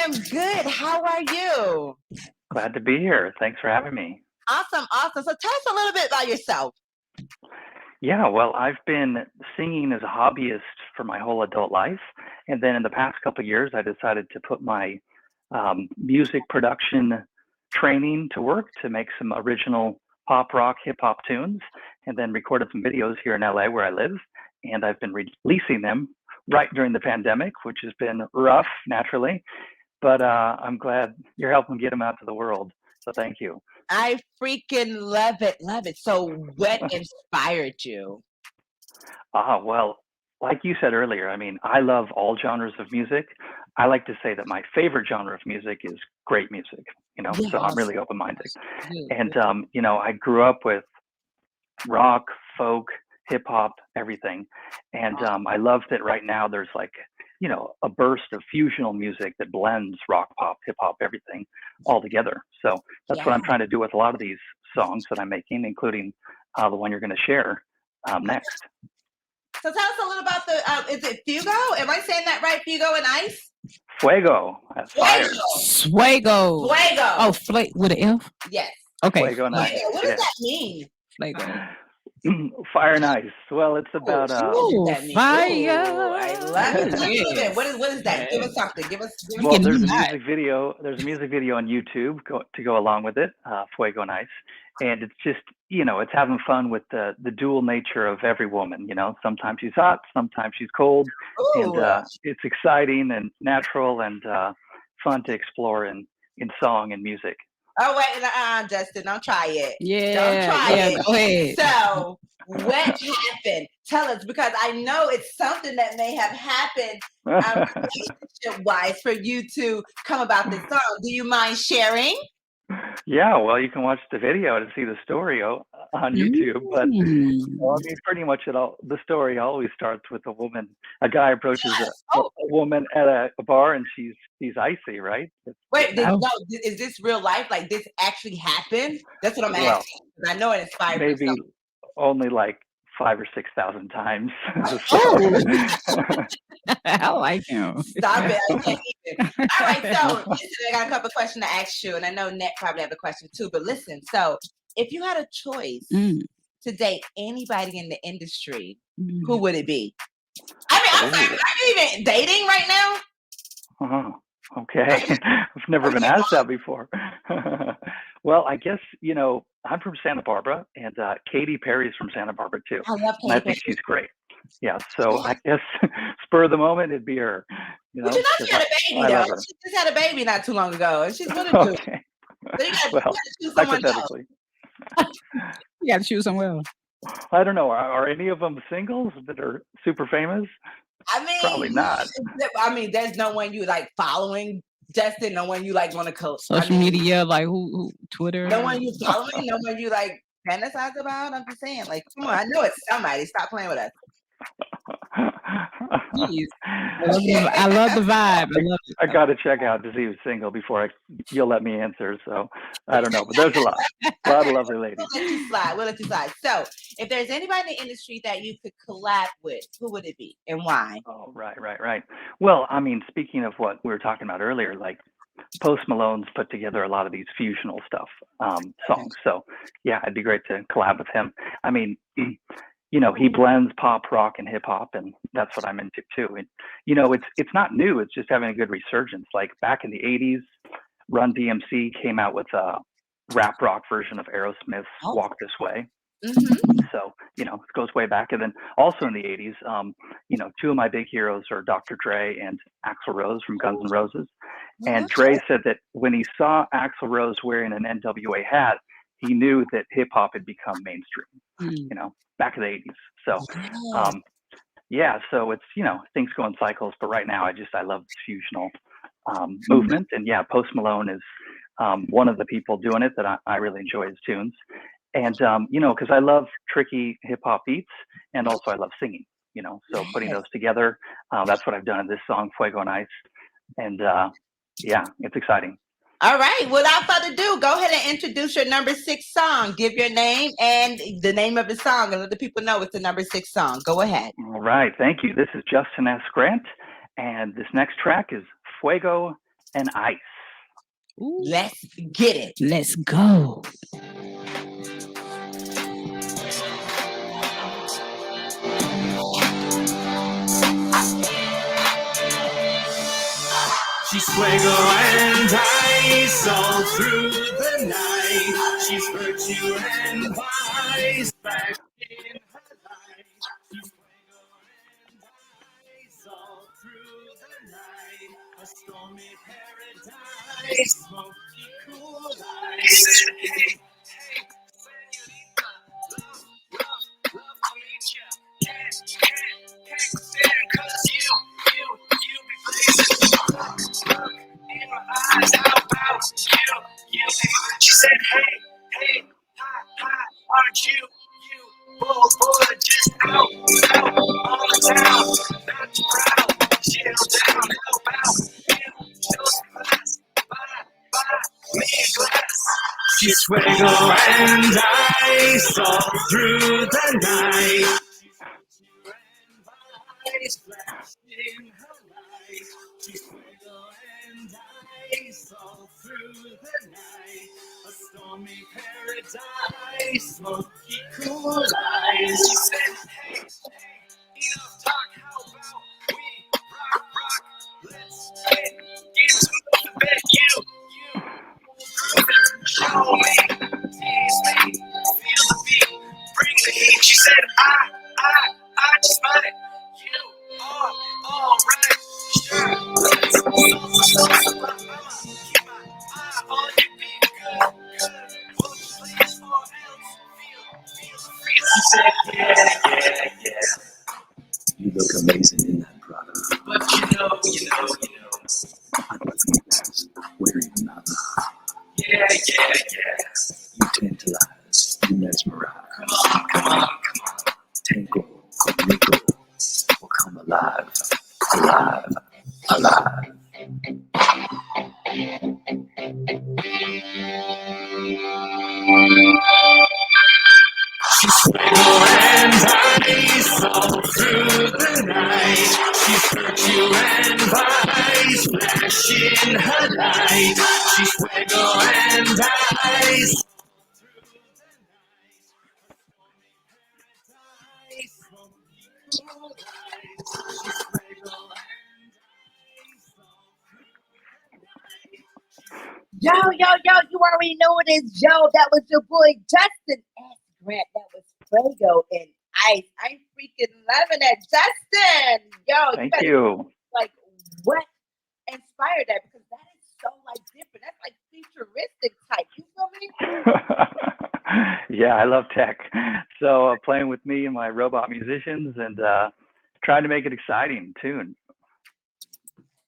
am good. How are you? Glad to be here. Thanks for having me. Awesome, awesome. So tell us a little bit about yourself. Yeah, well, I've been singing as a hobbyist for my whole adult life. And then in the past couple of years, I decided to put my music production training to work to make some original pop rock, hip hop tunes, and then recorded some videos here in LA where I live. And I've been releasing them right during the pandemic, which has been rough, naturally. But I'm glad you're helping get them out to the world. So thank you. I freaking love it, love it. So what inspired you? Well, like you said earlier, I mean, I love all genres of music. I like to say that my favorite genre of music is great music, so I'm Yes. really open-minded. Good, And, good. I grew up with rock, folk, hip hop, everything. And I love that right now there's like, a burst of fusional music that blends rock, pop, hip hop, everything all together. So that's what Yeah. I'm trying to do with a lot of these songs that I'm making, including the one you're going to share next. So tell us a little about is it Fugo? Am I saying that right? Fugo and Ice? Fuego, that's fire. Fuego. Fuego. Oh, with an F? Yes. Okay. Fuego and Ice. Fuego. What does that mean? Fuego. Fire and Ice. Well, it's about What does that mean? fire. Ooh, I love it. Tell me a little bit. Yes. What is that? Give us something. Give us well, there's a Nice. music video. There's a music video on YouTube to go along with it, Fuego and Ice, and it's just it's having fun with the dual nature of every woman. Sometimes she's hot, sometimes she's cold, Ooh. and it's exciting and natural and fun to explore in song and music. Oh wait, Justin, don't try it. Yeah. Don't try it. Go ahead. So what happened? Tell us, because I know it's something that may have happened relationship-wise for you to come about this song. Do you mind sharing? Yeah, well, you can watch the video to see the story on YouTube. But well, I mean, pretty much the story always starts with a guy approaches a woman at a bar, and she's icy, right? Wait, is this real life? Like this actually happened? That's what I'm asking. I know it inspired me. Maybe only like 5,000 or 6,000 times. I like him. Stop it. I can't even. All right, so listen, I got a couple of questions to ask you, and I know Net probably have a question too, but listen, so if you had a choice to date anybody in the industry, who would it be? I mean, I'm sorry, are you even dating right now? Okay. I've never been asked that before. Well, I guess, I'm from Santa Barbara, and Katy Perry's from Santa Barbara too. I love And I Katy think Perry. she's great. Yeah, so I guess spur of the moment, it'd be her. But you know she had a baby, I though. love her. She just had a baby not too long ago, and she's really good. Okay. So you gotta Well, choose someone else. hypothetically. You got to choose someone else. I don't know. Are any of them singles that are super famous? I mean, Probably not. I mean, there's no one you like following, Justin. No one you like want to coach. Social media, like who? Twitter. No one you following. No one you like fantasize about. I'm just saying, like, come on. I know it's somebody. Stop playing with us. Jeez. I love the vibe. I got to check out to see who's single before you'll let me answer. So I don't know, but there's a lot of lovely ladies. We'll let you slide. So if there's anybody in the industry that you could collab with, who would it be and why? Oh, right. Well, I mean, speaking of what we were talking about earlier, like Post Malone's put together a lot of these fusional stuff songs. So yeah, it'd be great to collab with him. I mean, he blends pop, rock, and hip hop, and that's what I'm into too. And it's not new; it's just having a good resurgence. Like back in the '80s, Run DMC came out with a rap rock version of Aerosmith's "Walk This Way." So it goes way back. And then also in the '80s, two of my big heroes are Dr. Dre and Axl Rose from Guns N' Roses. And Dre said that when he saw Axl Rose wearing an NWA hat, he knew that hip hop had become mainstream. Back in the '80s. So, so it's things go in cycles. But right now, I love this fusional movement. And yeah, Post Malone is one of the people doing it that I really enjoy his tunes. And because I love tricky hip hop beats, and also I love singing. So putting those together, that's what I've done in this song, Fuego and Ice. And it's exciting. All right. Without further ado, go ahead and introduce your number 6 song. Give your name and the name of the song, and let the people know it's the number 6 song. Go ahead. All right. Thank you. This is Justin S. Grant, and this next track is Fuego and Ice. Ooh. Let's get it. Let's go. She's fuego and ice all through the night. She's virtue and vice back in her life. She's fuego and ice all through the night. A stormy paradise, smoky cool ice. Hey, hey, señorita, love to meet ya. Can't stand 'cause you be blazing. Look in my eyes, how about you? She said, hey, hi, aren't you? Boy, just out on the town, not too proud, chill down, help out, show some class, buy me a glass. She's fuego and ice all through the night. She's flashing her light. She's fuego and ice all through the night. A stormy paradise, smoky cool eyes. She said, hey, enough talk, how about we rock? Let's get into the bed. You, show me, tease me, feel the beat, bring the heat. She said, I just might. You are alright. Sure, let's go. I'ma keep my eye on you, be good. Won't you please, or else feel free. She said, yeah. You look amazing in that product. But you know. I'd like to ask, wearing another. Yeah. You tantalize, you mesmerize. Come on. Tango, conmigo, or come alive. She's fuego and ice all through the night. She's virtue and vice, flashing her light. She's fuego and ice. Yo, you already know it is Joe. That was your boy Justin S. Grant. That was Fuego and Ice. I'm freaking loving it. Justin! Yo, Thank you. Like, what inspired that? Because that is so, like, different. That's, like, futuristic type. You feel me? Yeah, I love tech. So playing with me and my robot musicians and trying to make it exciting tune.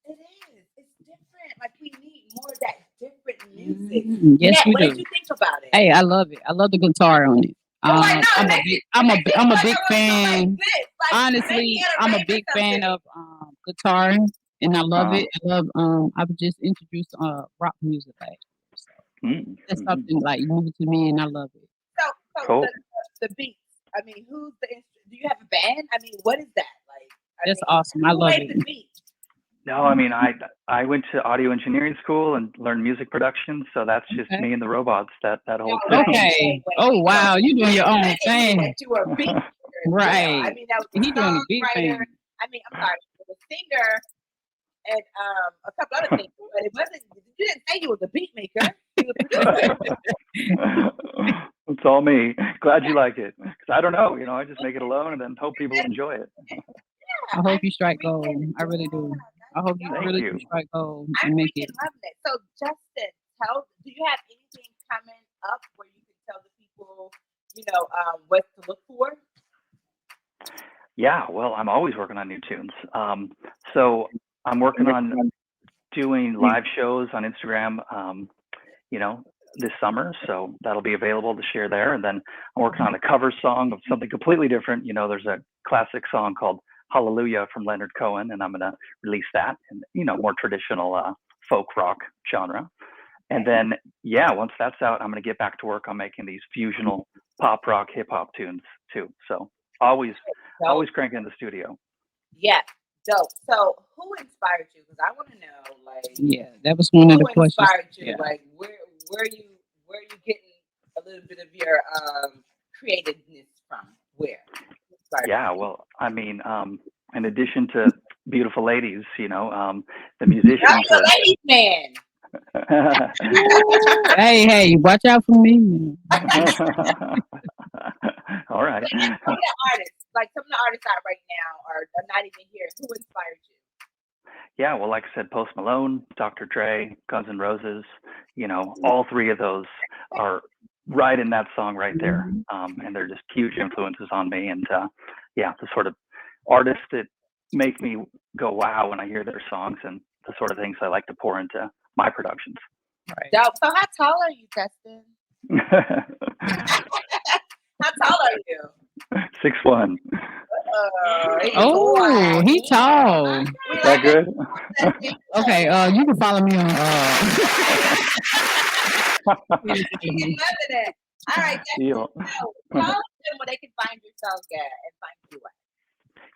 It is. It's different. Like, we need more of that different music. Yes, Nat, we what do. did you think about it? Hey, I love it. I love the guitar on it. I'm a big fan. Honestly, I'm a big fan of guitar, and I love it. I was just introduced to rock music last year, so that's something like new to me, and I love it. So Cool. the beats. I mean, who's the? Do you have a band? I mean, what is that like? That's awesome. I love it. The beat? No, I mean, I went to audio engineering school and learned music production, so that's just me and the robots. That whole thing. Okay. Oh wow, you doing your own thing. You were a beat maker. Right. I mean, that was He doing the beat thing. I mean, I'm sorry, he was a singer and a couple other things, but it wasn't. You didn't say you was a beat maker. You was a producer. It's all me. Glad you like it. 'Cause I don't know, I just make it alone and then hope people enjoy it. I hope you strike gold. I really do. I hope you really do strike gold and make it. Loving it. So, Justin, do you have anything coming up where you can tell the people, what to look for? Yeah, well, I'm always working on new tunes. So I'm working on doing live shows on Instagram, this summer. So that'll be available to share there. And then I'm working on a cover song of something completely different. There's a classic song called Hallelujah from Leonard Cohen, and I'm going to release that in, more traditional folk rock genre. And then, once that's out, I'm going to get back to work on making these fusional pop rock, hip hop tunes too. So always cranking in the studio. Yeah, Dope. So, who inspired you? Because I want to know, like, Yeah, that was one of the who questions. inspired you? Yeah. Like, where you getting a little bit of your creativeness from? Where? Who inspired you? Yeah, well, I mean, in addition to beautiful ladies, the musicians I'm a ladies man. Ooh, hey, watch out for me, man. All right. Some of the artists, like some of the artists out right now are not even here. Who inspired you? Yeah, well, like I said, Post Malone, Dr. Dre, Guns N' Roses, all three of those are right in that song right there. And they're just huge influences on me. And yeah, the sort of artists that make me go wow when I hear their songs, and the sort of things I like to pour into my productions. Right. Dope. So how tall are you, Justin? How tall are you? 6'1". Oh, he tall. Is that good? Okay, you can follow me on. Loving it. All right, Deal. so tell them where they can find your song at and find you at.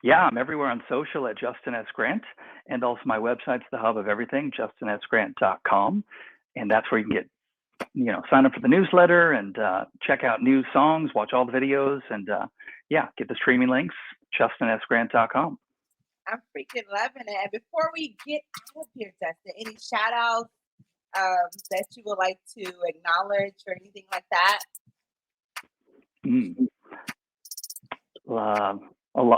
Yeah, I'm everywhere on social at Justin S. Grant, and also my website's the hub of everything, justinsgrant.com, and that's where you can get, sign up for the newsletter and check out new songs, watch all the videos, and yeah, get the streaming links, justinsgrant.com. I'm freaking loving it. And before we get out of here, Justin, any shout outs that you would like to acknowledge or anything like that?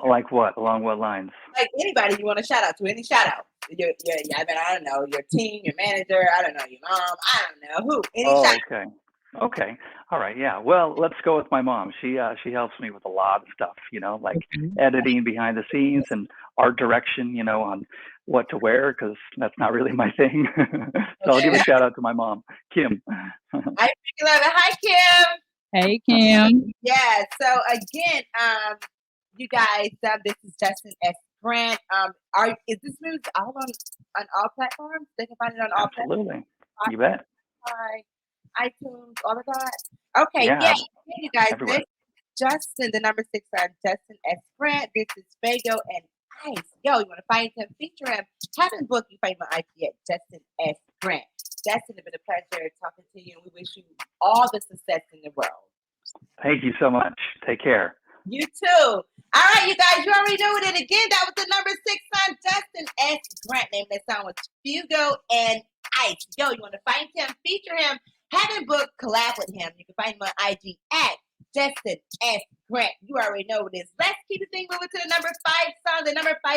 Like what? Along what lines? Like anybody you want to shout out to, any shout out. I don't know, your team, your manager, I don't know, your mom, I don't know who. Any shout okay. Okay. All right. Yeah. Well, let's go with my mom. She helps me with a lot of stuff, like editing behind the scenes and art direction, on what to wear, because that's not really my thing. So I'll give a shout out to my mom, Kim. I freaking love it. Hi, Kim. Hey, Kim. Yeah. So again, you guys, this is Justin S. Grant. Is this music all on all platforms? They can find it on all Absolutely. platforms. You bet. iTunes, all of that. Okay, yeah, you guys. Everywhere. This Justin, the number 6 on Justin S. Grant. This is Fago and Ice. Yo, you want to find him, feature him, have his book. You find my IG at Justin S. Grant. Justin, it's been a pleasure talking to you, and we wish you all the success in the world. Thank you so much. Take care. You too. All right, you guys, you already know it. And again, that was the number 6 on Justin S. Grant. Name that song was Fugo and Ice. Yo, you want to find him, feature him, have him book, collab with him. You can find him on IG at Justin S. Grant. You already know what it is. Let's keep the thing moving to the number 5 song. The number 5